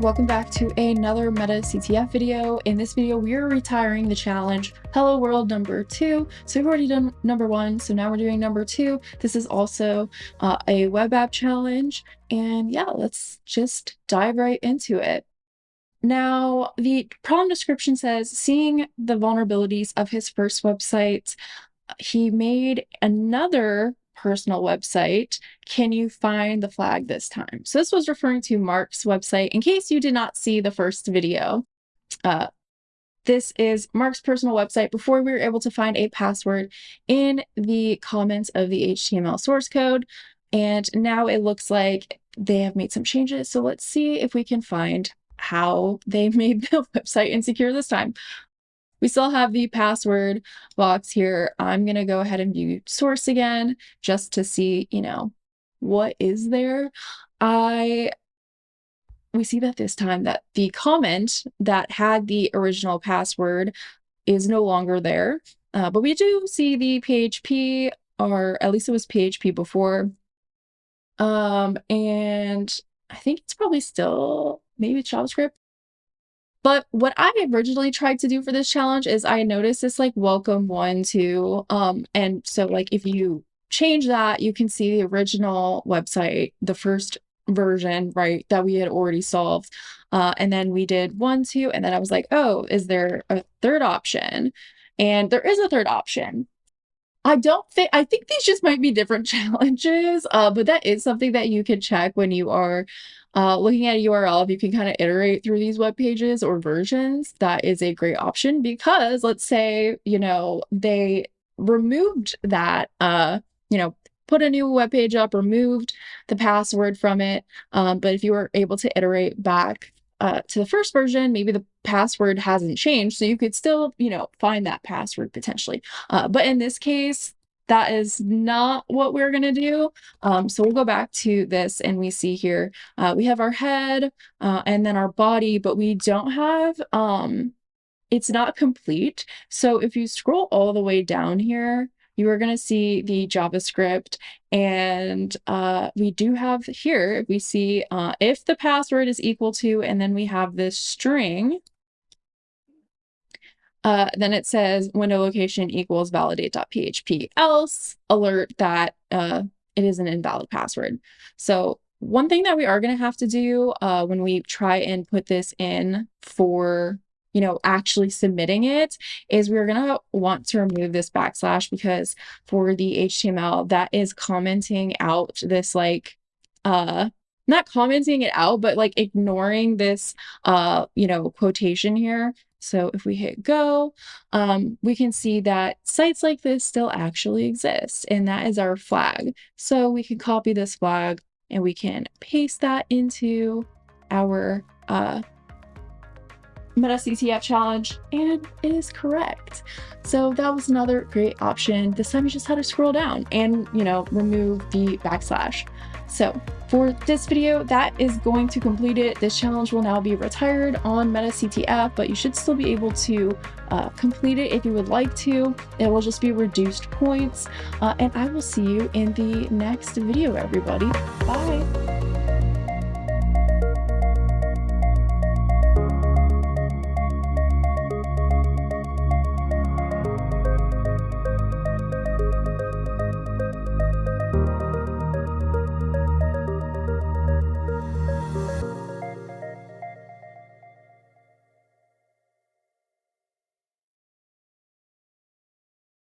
welcome back to another Meta CTF video. In this video, we are retiring the challenge Hello World number 2. So we've already done number 1, so now we're doing number 2. This is also a web app challenge, and yeah, let's just dive right into it. Now, the problem description says, seeing the vulnerabilities of his first website, he made another personal website. Can you find the flag this time? So this was referring to Mark's website. In case you did not see the first video, this is Mark's personal website before we were able to find a password in the comments of the HTML source code. And now it looks like they have made some changes. So let's see if we can find how they made the website insecure this time. We still have the password box here. I'm going to go ahead and view source again just to see, what is there. We see that this time that the comment that had the original password is no longer there. But we do see the PHP, or at least it was PHP before. And I think it's probably still maybe JavaScript. But what I originally tried to do for this challenge is I noticed this welcome 1, 2. And so if you change that, you can see the original website, the first version, right, that we had already solved. And then we did 1, 2, and then I was like, oh, is there a third option? And there is a third option. I think these just might be different challenges, but that is something that you can check when you are looking at a URL. If you can kind of iterate through these web pages or versions, that is a great option, because let's say, they removed that, put a new web page up, removed the password from it. But if you were able to iterate back to the first version, maybe the password hasn't changed, so you could still, find that password potentially. But in this case, that is not what we're going to do. So we'll go back to this, and we see here, we have our head and then our body, but we don't have, it's not complete. So if you scroll all the way down here, you are going to see the JavaScript, and we do have here, we see if the password is equal to, and then we have this string, then it says window location equals validate.php, else alert that it is an invalid password. So one thing that we are going to have to do when we try and put this in for actually submitting it, is we're going to want to remove this backslash, because for the HTML that is commenting out this not commenting it out, but ignoring this quotation here. So if we hit go, we can see that sites like this still actually exist, and that is our flag. So we can copy this flag and we can paste that into our Meta CTF challenge, and it is correct. So that was another great option. This time you just had to scroll down and remove the backslash. So for this video, that is going to complete it. This challenge will now be retired on Meta CTF, but you should still be able to complete it if you would like to. It will just be reduced points, and I will see you in the next video, everybody. Bye.